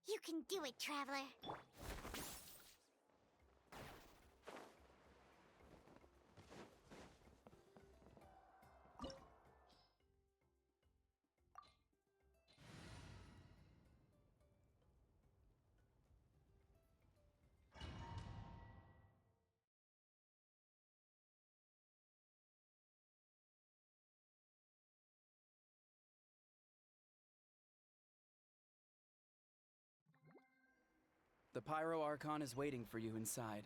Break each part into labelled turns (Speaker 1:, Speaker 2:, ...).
Speaker 1: You can do it, Traveler.
Speaker 2: The Pyro Archon is waiting for you inside.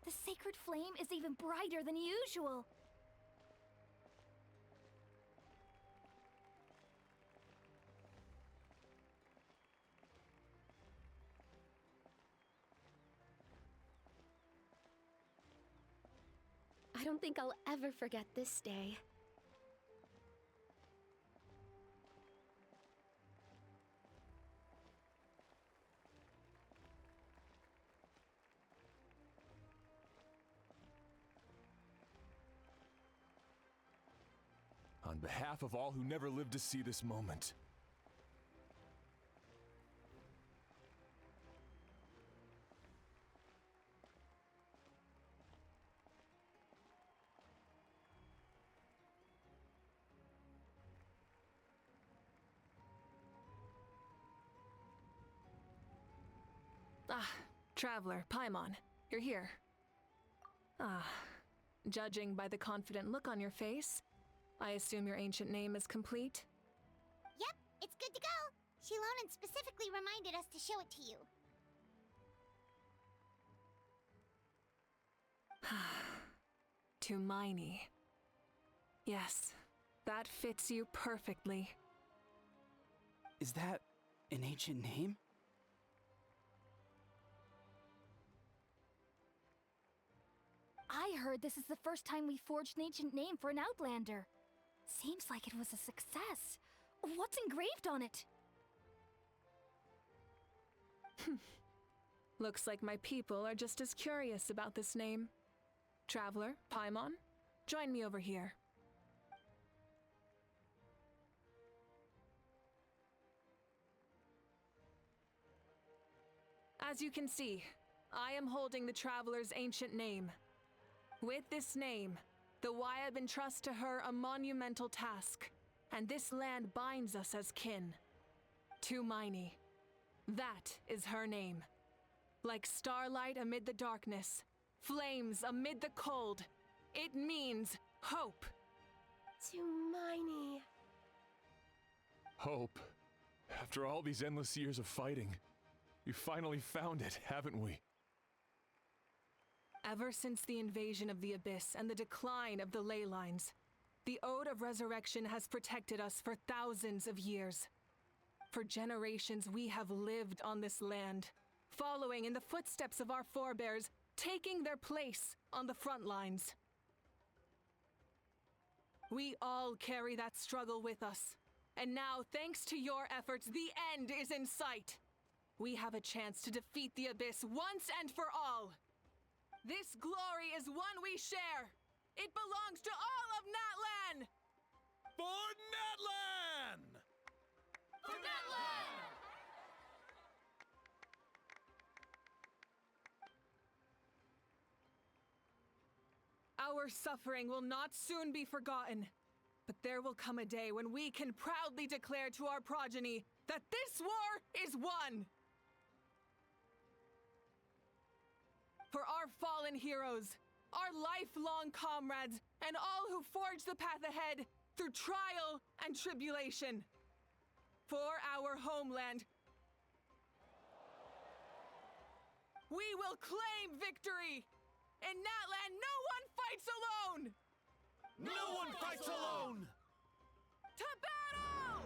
Speaker 3: The sacred flame is even brighter than usual.
Speaker 4: I don't think I'll ever forget this day.
Speaker 5: On behalf of all who never lived to see this moment.
Speaker 6: Traveler, Paimon, you're here. Judging by the confident look on your face, I assume your ancient name is complete?
Speaker 1: Yep, it's good to go. Shilonen specifically reminded us to show it to you.
Speaker 6: Tumaini. Yes, that fits you perfectly.
Speaker 2: Is that an ancient name?
Speaker 3: I heard this is the first time we forged an ancient name for an Outlander. Seems like it was a success. What's engraved on it?
Speaker 6: Looks like my people are just as curious about this name. Traveler, Paimon, join me over here. As you can see, I am holding the Traveler's ancient name. With this name, the Wyab entrust to her a monumental task, and this land binds us as kin. Tumaini. That is her name. Like starlight amid the darkness, flames amid the cold, it means hope.
Speaker 4: Tumaini.
Speaker 5: Hope. After all these endless years of fighting, we finally found it, haven't we?
Speaker 6: Ever since the invasion of the Abyss and the decline of the ley lines, the Ode of Resurrection has protected us for thousands of years. For generations we have lived on this land, following in the footsteps of our forebears, taking their place on the front lines. We all carry that struggle with us, and now, thanks to your efforts, the end is in sight. We have a chance to defeat the Abyss once and for all. This glory is one we share. It belongs to all of Natlan!
Speaker 7: For Natlan!
Speaker 6: For Natlan! Our suffering will not soon be forgotten, but there will come a day when we can proudly declare to our progeny that this war is won! For our fallen heroes, our lifelong comrades, and all who forge the path ahead through trial and tribulation. For our homeland, we will claim victory! In Natlan, no one fights alone!
Speaker 7: No one fights alone!
Speaker 6: To battle!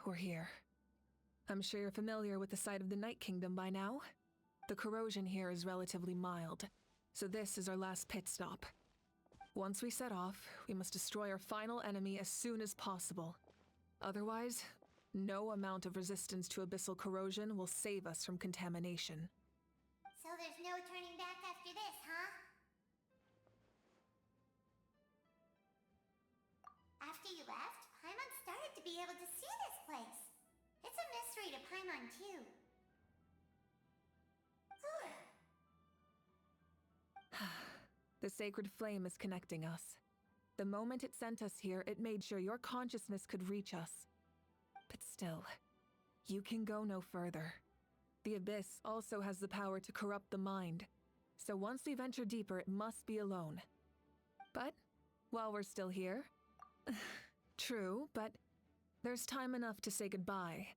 Speaker 6: We're here. I'm sure you're familiar with the site of the Night Kingdom by now. The corrosion here is relatively mild, so this is our last pit stop. Once we set off, we must destroy our final enemy as soon as possible. Otherwise, no amount of resistance to abyssal corrosion will save us from contamination.
Speaker 1: So there's no turning back after this, huh? After you left, Paimon started to be able to see this place. It's a mystery to Paimon, too.
Speaker 6: The sacred flame is connecting us. The moment it sent us here, it made sure your consciousness could reach us. But still, you can go no further. The Abyss also has the power to corrupt the mind, so once we venture deeper, it must be alone. But, while we're still here... True, but there's time enough to say goodbye.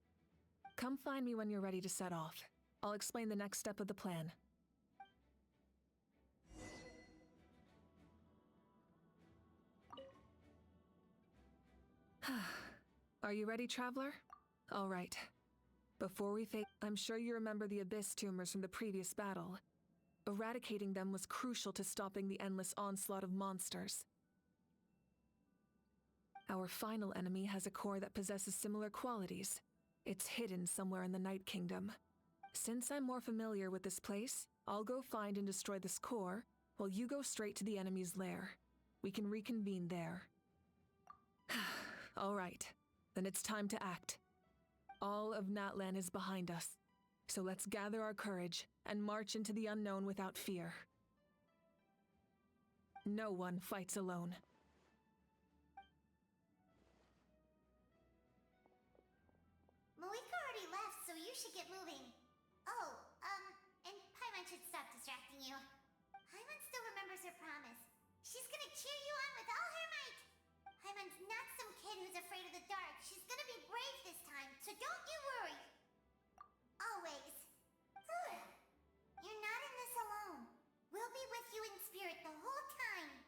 Speaker 6: Come find me when you're ready to set off. I'll explain the next step of the plan. Are you ready, Traveler? All right. Before we face... I'm sure you remember the Abyss tumors from the previous battle. Eradicating them was crucial to stopping the endless onslaught of monsters. Our final enemy has a core that possesses similar qualities. It's hidden somewhere in the Night Kingdom. Since I'm more familiar with this place, I'll go find and destroy this core, while you go straight to the enemy's lair. We can reconvene there. All right. Then it's time to act. All of Natlan is behind us, so let's gather our courage and march into the unknown without fear. No one fights alone.
Speaker 1: Malika already left, so you should get moving. Oh, and Paimon should stop distracting you. Paimon still remembers her promise. She's gonna cheer you on with all her might. Paimon's not some kid who's afraid of the dark. She's gonna be brave this time, so don't you worry. Always. You're not in this alone. We'll be with you in spirit the whole time.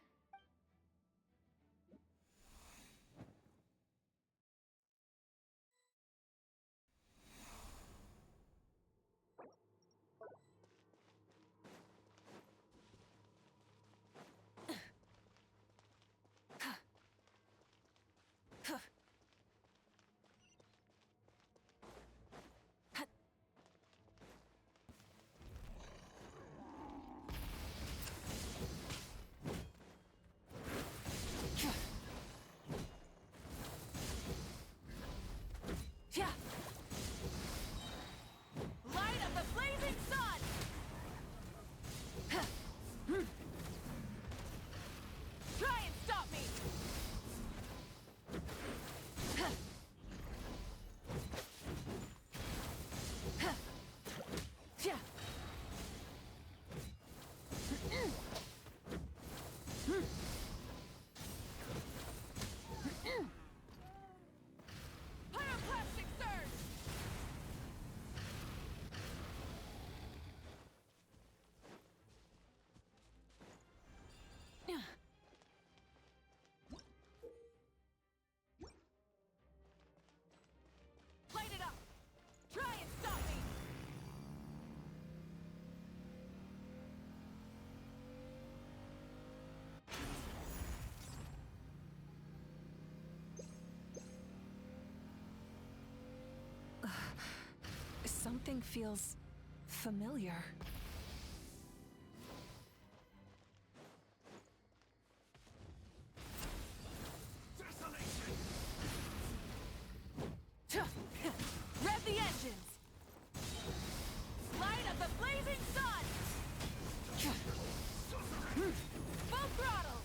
Speaker 6: Light of the blazing sun! Try and stop me! Pyroclastic surge! Light it up! Try and stop me! Something feels familiar. Rev the engines! Light of the blazing sun! Full throttle!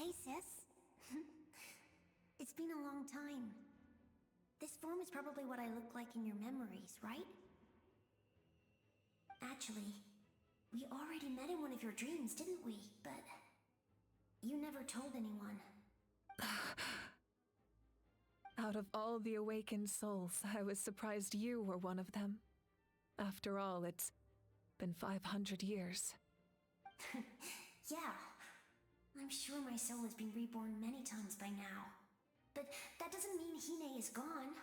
Speaker 1: Hey, sis. It's been a long time. This form is probably what I look like in your memories, right? Actually, we already met in one of your dreams, didn't we? But you never told anyone.
Speaker 6: Out of all the awakened souls, I was surprised you were one of them. After all, it's been 500 years.
Speaker 1: Yeah. I'm sure my soul has been reborn many times by now. But that doesn't mean Hine is gone.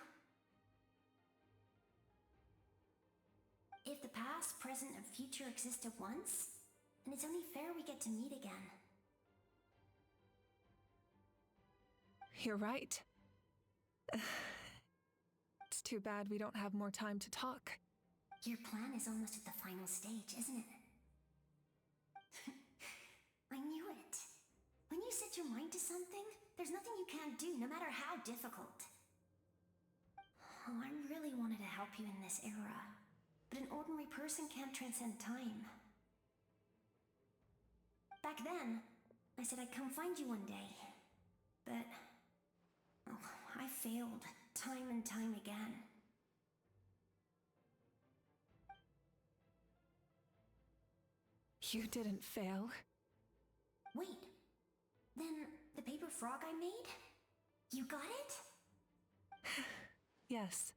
Speaker 1: If the past, present, and future exist at once, then it's only fair we get to meet again.
Speaker 6: You're right. It's too bad we don't have more time to talk.
Speaker 1: Your plan is almost at the final stage, isn't it? I knew it. When you set your mind to something, there's nothing you can't do, no matter how difficult. Oh, I really wanted to help you in this era, but an ordinary person can't transcend time. Back then, I said I'd come find you one day, but I failed time and time again.
Speaker 6: You didn't fail.
Speaker 1: Wait, then the paper frog I made? You got it?
Speaker 6: Yes.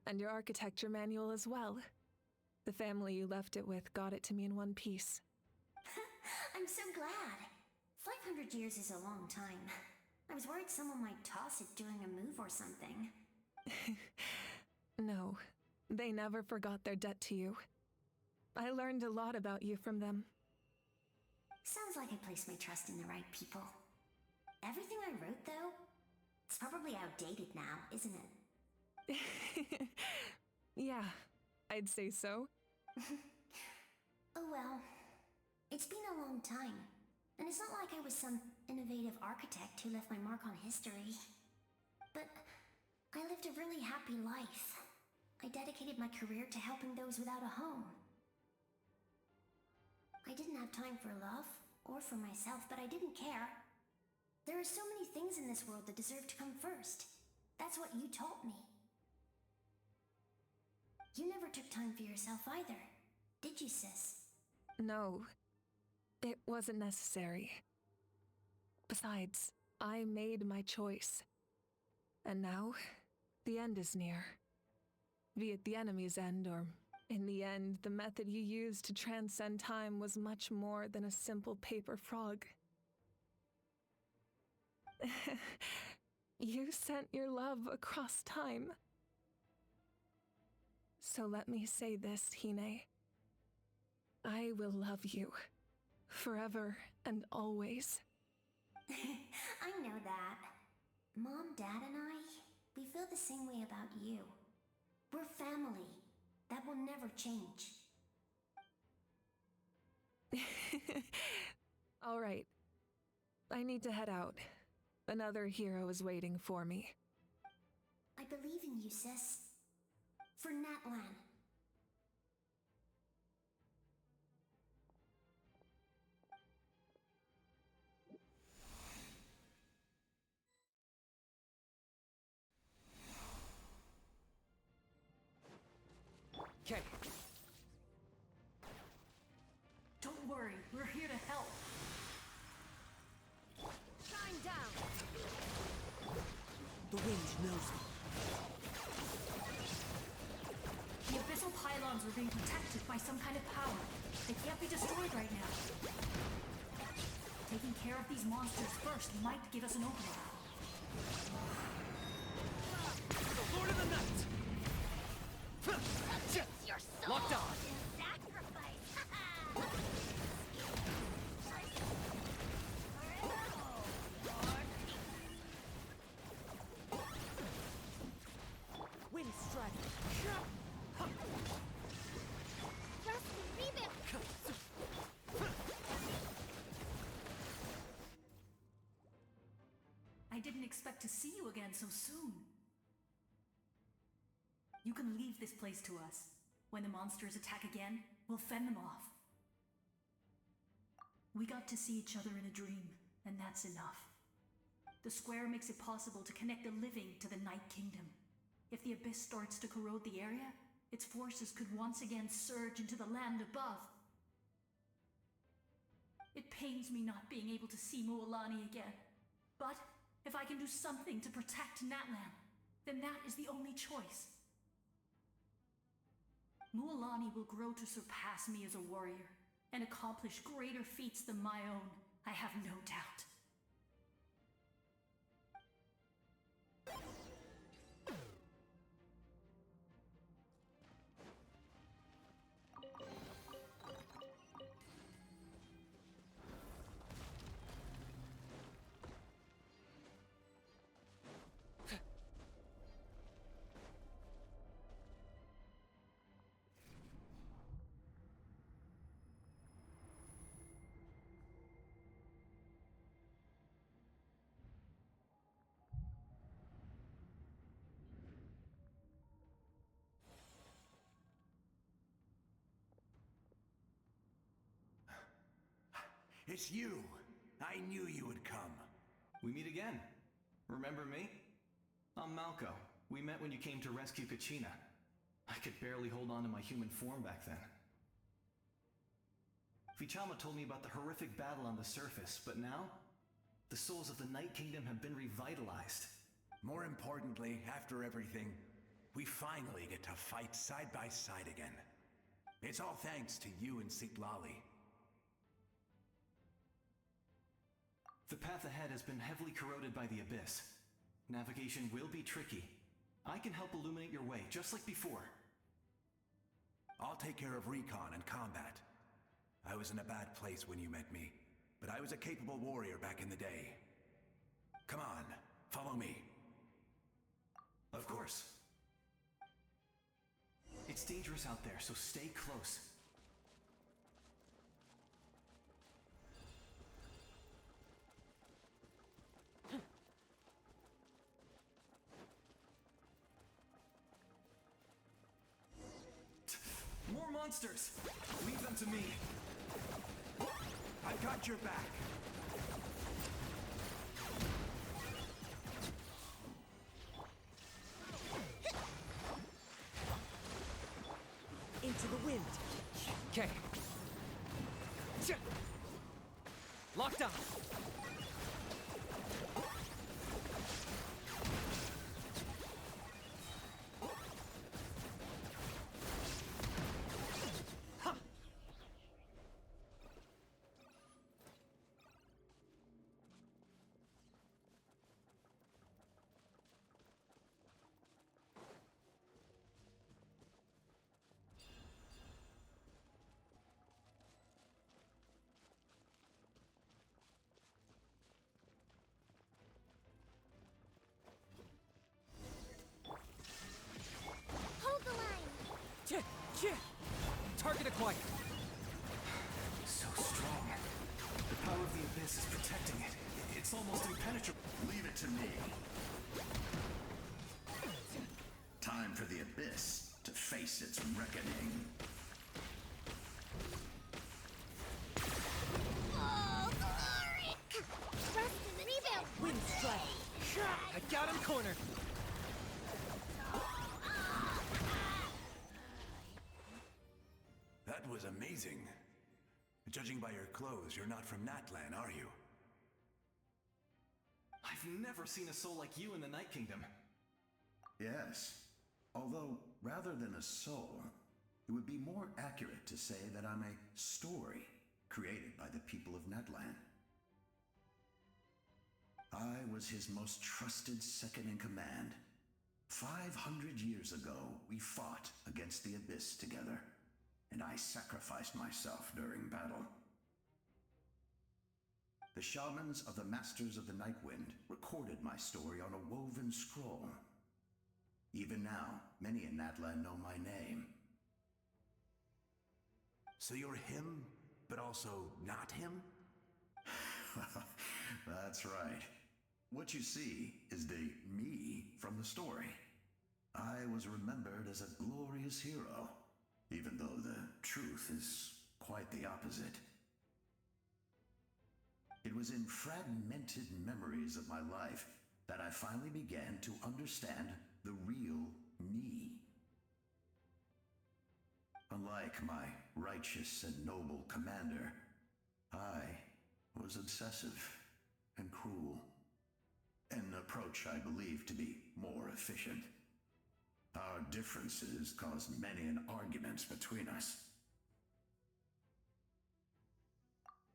Speaker 6: And your architecture manual as well. The family you left it with got it to me in one piece.
Speaker 1: I'm so glad. 500 years is a long time. I was worried someone might toss it during a move or something.
Speaker 6: No, they never forgot their debt to you. I learned a lot about you from them.
Speaker 1: Sounds like I placed my trust in the right people. Everything I wrote, though, it's probably outdated now, isn't it?
Speaker 6: Yeah, I'd say so.
Speaker 1: Oh well. It's been a long time. And it's not like I was some innovative architect who left my mark on history. But I lived a really happy life. I dedicated my career to helping those without a home. I didn't have time for love, or for myself, but I didn't care. There are so many things in this world that deserve to come first. That's what you taught me. You never took time for yourself either, did you, sis?
Speaker 6: No, it wasn't necessary. Besides, I made my choice. And now, the end is near. Be it the enemy's end, or in the end, the method you used to transcend time was much more than a simple paper frog. You sent your love across time. So let me say this, Hine. I will love you. Forever and always.
Speaker 1: I know that. Mom, Dad, and I, we feel the same way about you. We're family. That will never change.
Speaker 6: All right. I need to head out. Another hero is waiting for me.
Speaker 1: I believe in you, sis. For Natlan.
Speaker 2: Okay.
Speaker 8: Don't worry, we're here to help.
Speaker 3: Shine down!
Speaker 7: The wind knows me.
Speaker 8: The abyssal pylons are being protected by some kind of power. They can't be destroyed right now. Taking care of these monsters first might give us an opening.
Speaker 7: The Lord of the Night!
Speaker 1: Your soul
Speaker 7: Locked on.
Speaker 1: is sacrifice!
Speaker 7: Wind strike.
Speaker 8: I didn't expect to see you again so soon. You can leave this place to us. When the monsters attack again, we'll fend them off. We got to see each other in a dream, and that's enough. The square makes it possible to connect the living to the Night Kingdom. If the abyss starts to corrode the area, its forces could once again surge into the land above. It pains me not being able to see Mualani again. But if I can do something to protect Natlan, then that is the only choice. Mualani will grow to surpass me as a warrior and accomplish greater feats than my own, I have no doubt.
Speaker 9: It's you! I knew you would come.
Speaker 2: We meet again. Remember me? I'm Malco. We met when you came to rescue Kachina. I could barely hold on to my human form back then. Vichama told me about the horrific battle on the surface, but now, the souls of the Night Kingdom have been revitalized.
Speaker 9: More importantly, after everything, we finally get to fight side by side again. It's all thanks to you and Siglali.
Speaker 2: The path ahead has been heavily corroded by the abyss. Navigation will be tricky. I can help illuminate your way, just like before.
Speaker 9: I'll take care of recon and combat. I was in a bad place when you met me, but I was a capable warrior back in the day. Come on, follow me.
Speaker 2: Of course. It's dangerous out there, so stay close. More monsters! Leave them to me!
Speaker 9: I've got your back!
Speaker 7: Into the wind.
Speaker 2: Okay. Locked on!
Speaker 1: Hold the line!
Speaker 2: Target acquired! So strong. The power of the abyss is protecting it. It's almost impenetrable.
Speaker 10: Leave it to me. Time for the abyss to face its reckoning.
Speaker 1: Oh, glory! Rest in the rebound!
Speaker 7: Wind strike.
Speaker 2: I got him cornered!
Speaker 9: That was amazing. Judging by your clothes, you're not from Natlan, are you?
Speaker 2: I've never seen a soul like you in the Night Kingdom.
Speaker 10: Yes. Although, rather than a soul, it would be more accurate to say that I'm a story created by the people of Natlan. I was his most trusted second-in-command. 500 years ago, we fought against the abyss together, and I sacrificed myself during battle. The shamans of the Masters of the Nightwind recorded my story on a woven scroll. Even now, many in Natlan know my name.
Speaker 9: So you're him, but also not him?
Speaker 10: That's right. What you see is the me from the story. I was remembered as a glorious hero, even though the truth is quite the opposite. It was in fragmented memories of my life that I finally began to understand the real me. Unlike my righteous and noble commander, I was obsessive and cruel. An approach I believe to be more efficient. Our differences caused many an arguments between us.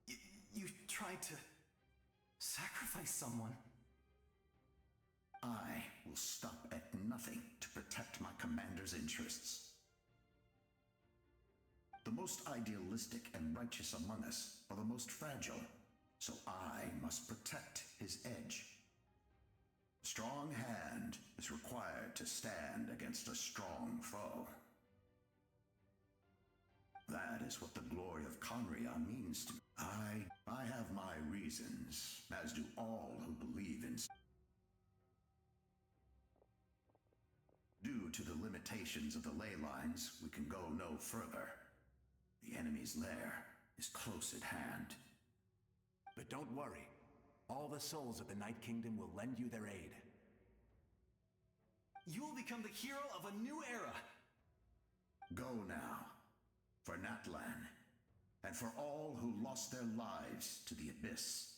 Speaker 2: You tried to sacrifice someone.
Speaker 10: I will stop at nothing to protect my commander's interests. The most idealistic and righteous among us are the most fragile, so I must protect his edge. A strong hand is required to stand against a strong foe. That is what the glory of Conria means to me. I have my reasons, as do all who believe in. Due to the limitations of the ley lines, we can go no further. The enemy's lair is close at hand.
Speaker 9: But don't worry. All the souls of the Night Kingdom will lend you their aid.
Speaker 2: You will become the hero of a new era.
Speaker 10: Go now, for Natlan, and for all who lost their lives to the Abyss.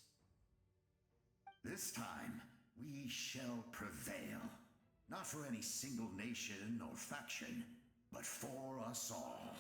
Speaker 10: This time, we shall prevail. Not for any single nation or faction, but for us all.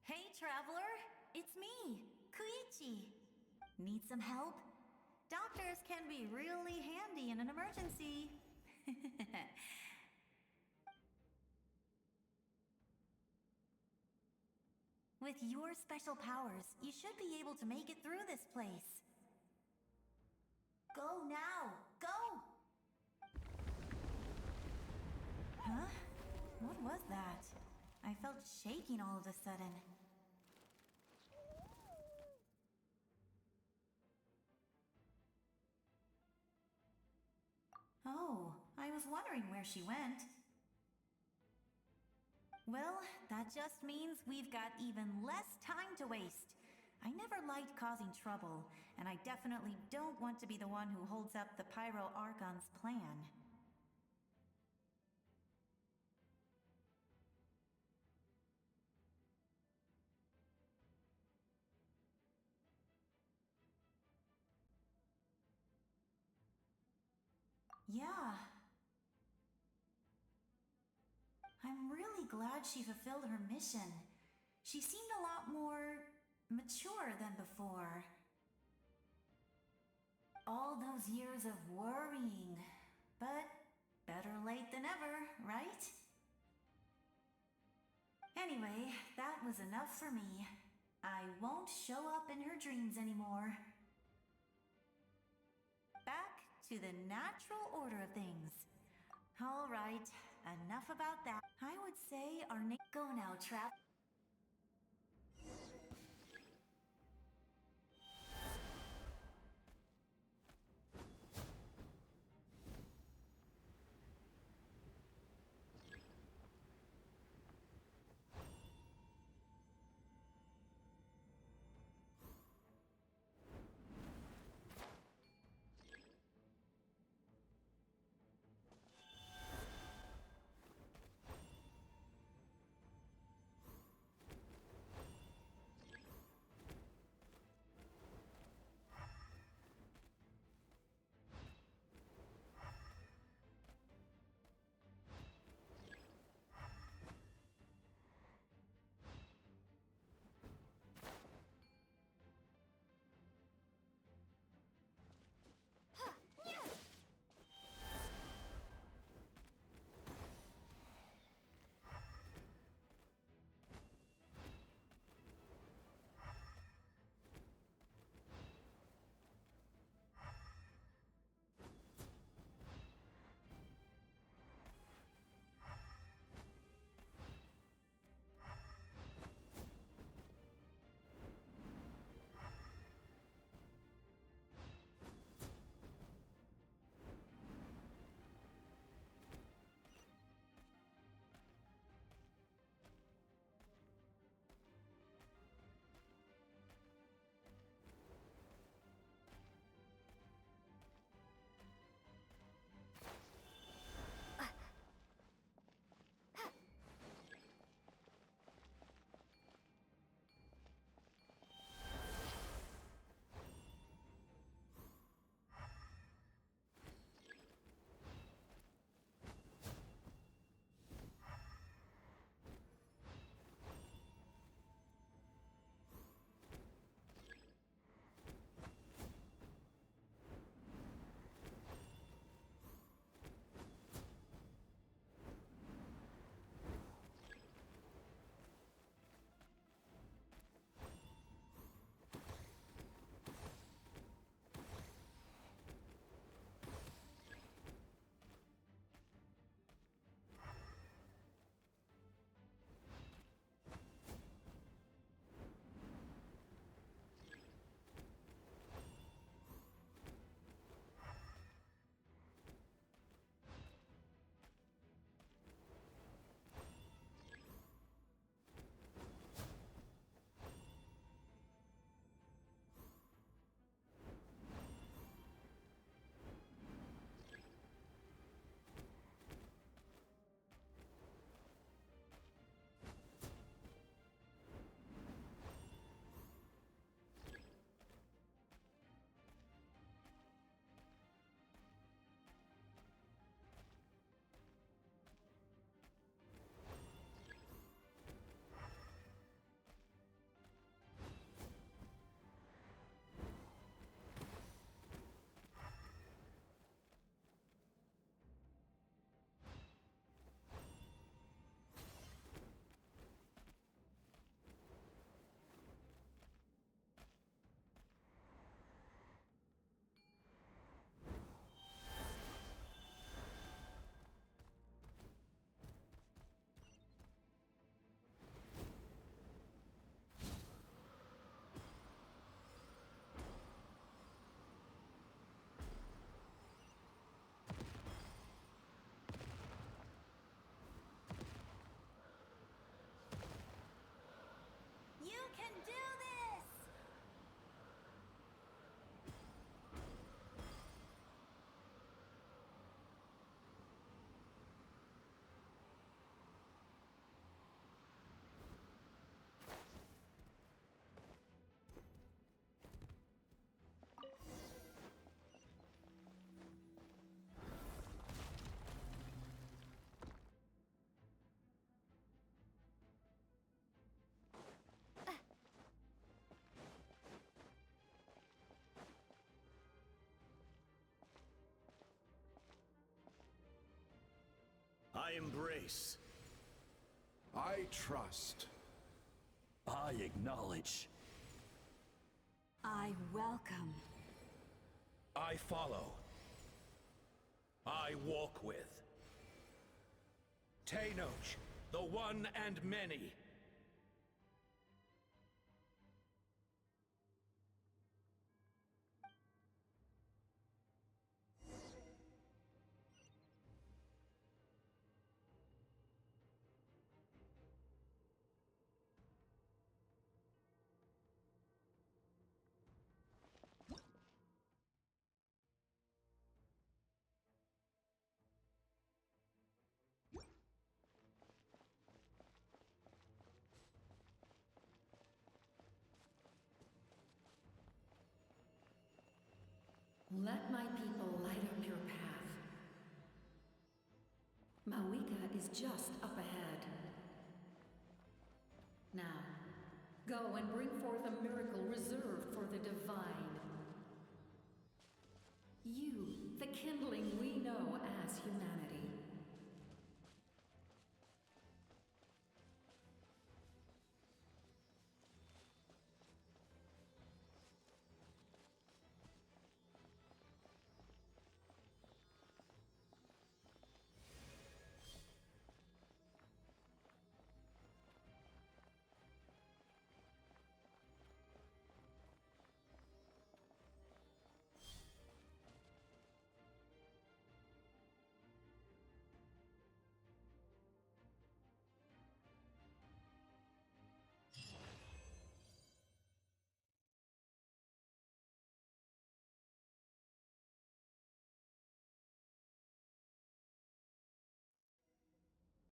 Speaker 1: Hey, traveler! It's me, Koichi. Need some help? Doctors can be really handy in an emergency. With your special powers, you should be able to make it through this place. Go now! Go! Huh? What was that? I felt shaking all of a sudden. Oh, I was wondering where she went. Well, that just means we've got even less time to waste. I never liked causing trouble, and I definitely don't want to be the one who holds up the Pyro Archon's plan. Yeah. I'm really glad she fulfilled her mission. She seemed a lot more mature than before. All those years of worrying, but better late than ever, right? Anyway, that was enough for me. I won't show up in her dreams anymore. Back to the natural order of things. All right, enough about that. I would say our go now, Trap.
Speaker 7: I embrace.
Speaker 11: I trust.
Speaker 7: I acknowledge.
Speaker 8: I welcome.
Speaker 7: I follow. I walk with. Teyvat, the one and many.
Speaker 12: Let my people light up your path. Mawika is just up ahead. Now, go and bring forth a miracle reserved for the divine. You, the kindling we know as humanity.